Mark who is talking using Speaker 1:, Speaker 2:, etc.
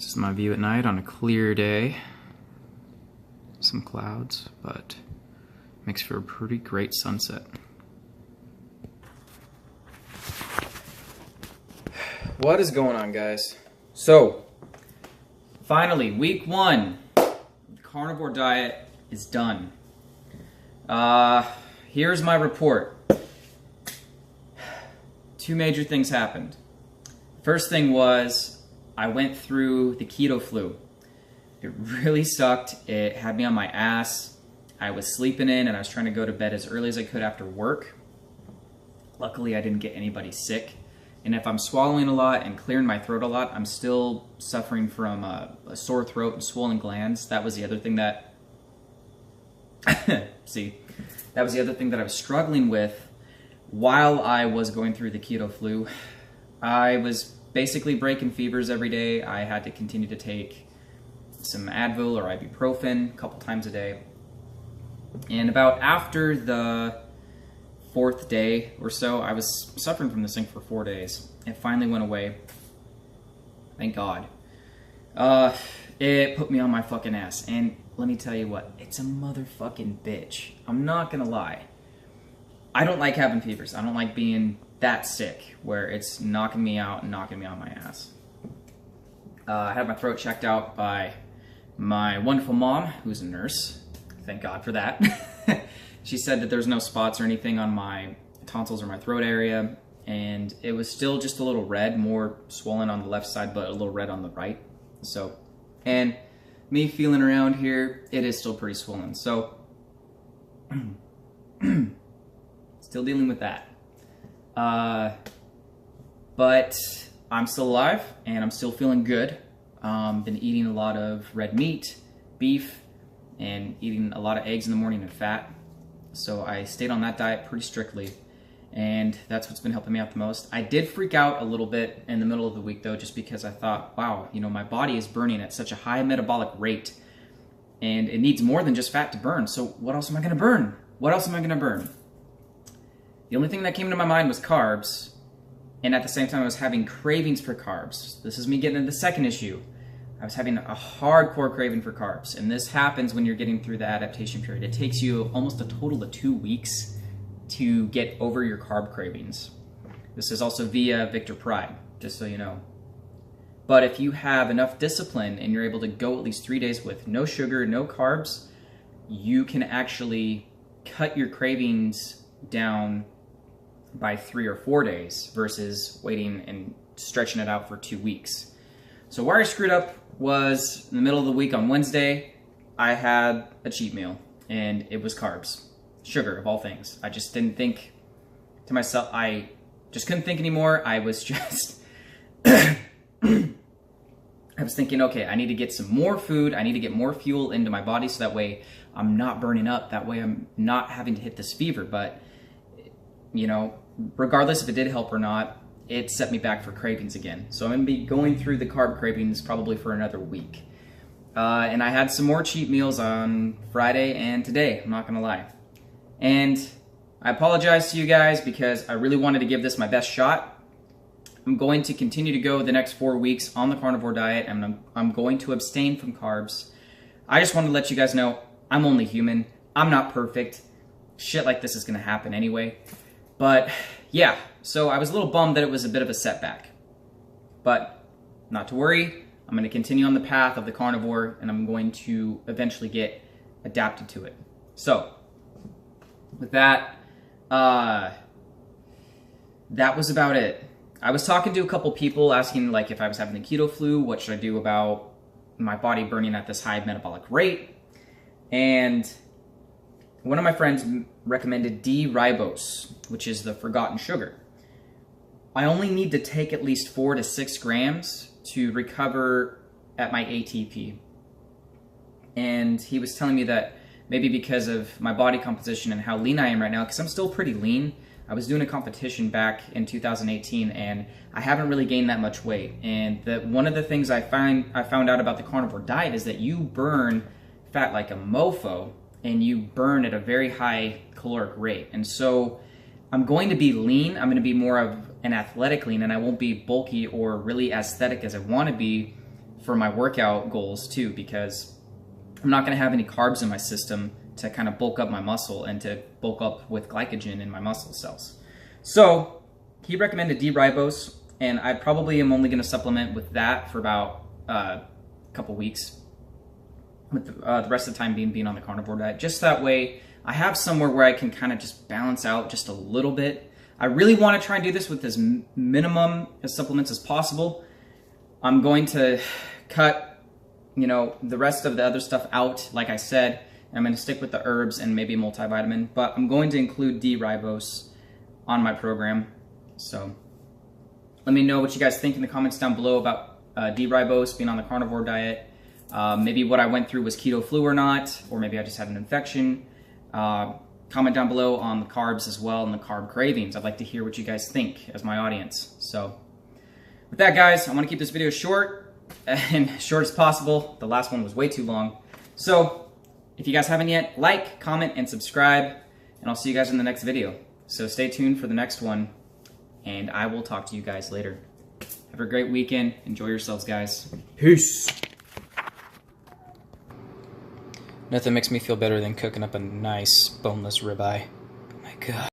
Speaker 1: This is my view at night on a clear day. Some clouds, but makes for a pretty great sunset. What is going on, guys? So, finally, week 1. The carnivore diet is done. Here's my report. 2 major things happened. First thing was, I went through the keto flu. It really sucked. It had me on my ass. I was sleeping in and I was trying to go to bed as early as I could after work. Luckily, I didn't get anybody sick. And if I'm swallowing a lot and clearing my throat a lot, I'm still suffering from a sore throat and swollen glands. That was the other thing that, that was the other thing that I was struggling with while I was going through the keto flu. I was basically breaking fevers every day. I had to continue to take some Advil or ibuprofen a couple times a day. And about after the 4th day or so, I was suffering from this thing for 4 days. It finally went away. Thank God. It put me on my fucking ass. And let me tell you what, it's a motherfucking bitch. I'm not gonna lie. I don't like having fevers. I don't like being that sick where it's knocking me out and knocking me on my ass. I had my throat checked out by my wonderful mom, who's a nurse. Thank God for that. She said that there's no spots or anything on my tonsils or my throat area, and it was still just a little red, more swollen on the left side, but a little red on the right. So, and me feeling around here, it is still pretty swollen. So, still dealing with that. But I'm still alive, and I'm still feeling good. Been eating a lot of red meat, beef, and eating a lot of eggs in the morning and fat. So I stayed on that diet pretty strictly, and that's what's been helping me out the most. I did freak out a little bit in the middle of the week though, just because I thought, wow, you know, my body is burning at such a high metabolic rate, and it needs more than just fat to burn. So what else am I gonna burn? What else am I gonna burn? The only thing that came to my mind was carbs, and at the same time I was having cravings for carbs. This is me getting into the second issue. I was having a hardcore craving for carbs, and this happens when you're getting through the adaptation period. It takes you almost a total of 2 weeks to get over your carb cravings. This is also via Victor Pride, just so you know. But if you have enough discipline and you're able to go at least 3 days with no sugar, no carbs, you can actually cut your cravings down by 3 or 4 days versus waiting and stretching it out for 2 weeks. So where I screwed up was in the middle of the week on Wednesday, I had a cheat meal, and it was carbs, sugar of all things. I just didn't think to myself, I just couldn't think anymore. I was just, I was thinking, okay, I need to get some more food. I need to get more fuel into my body so that way I'm not burning up. That way I'm not having to hit this fever. But, you know, regardless if it did help or not, it set me back for cravings again. So I'm gonna be going through the carb cravings probably for another week. And I had some more cheat meals on Friday and today, I'm not gonna lie. And I apologize to you guys because I really wanted to give this my best shot. I'm going to continue to go the next 4 weeks on the carnivore diet, and I'm going to abstain from carbs. I just wanted to let you guys know I'm only human. I'm not perfect. Shit like this is gonna happen anyway. But yeah, so I was a little bummed that it was a bit of a setback. But not to worry, I'm going to continue on the path of the carnivore, and I'm going to eventually get adapted to it. So, with that, that was about it. I was talking to a couple people asking like if I was having the keto flu, what should I do about my body burning at this high metabolic rate? And one of my friends recommended D-Ribose, which is the forgotten sugar. I only need to take at least 4 to 6 grams to recover at my ATP. And he was telling me that maybe because of my body composition and how lean I am right now, because I'm still pretty lean. I was doing a competition back in 2018, and I haven't really gained that much weight. And one of the things I found out about the carnivore diet is that you burn fat like a mofo, and you burn at a very high caloric rate. And so I'm going to be lean. I'm going to be more of an athletic lean, and I won't be bulky or really aesthetic as I want to be for my workout goals too, because I'm not going to have any carbs in my system to kind of bulk up my muscle and to bulk up with glycogen in my muscle cells. So he recommended D-Ribose, and I probably am only going to supplement with that for about a couple weeks, with the rest of the time being on the carnivore diet. Just that way I have somewhere where I can kind of just balance out just a little bit. I really want to try and do this with as minimum as supplements as possible. I'm going to cut, the rest of the other stuff out, like I said. I'm going to stick with the herbs and maybe a multivitamin, but I'm going to include D-Ribose on my program. So let me know what you guys think in the comments down below about D-Ribose being on the carnivore diet. Maybe what I went through was keto flu or not, or maybe I just had an infection. Comment down below on the carbs as well and the carb cravings. I'd like to hear what you guys think as my audience. So with that, guys, I want to keep this video short and short as possible. The last one was way too long. So if you guys haven't yet, like, comment, and subscribe, and I'll see you guys in the next video. So stay tuned for the next one, and I will talk to you guys later. Have a great weekend. Enjoy yourselves, guys. Peace. Nothing makes me feel better than cooking up a nice boneless ribeye. Oh my God.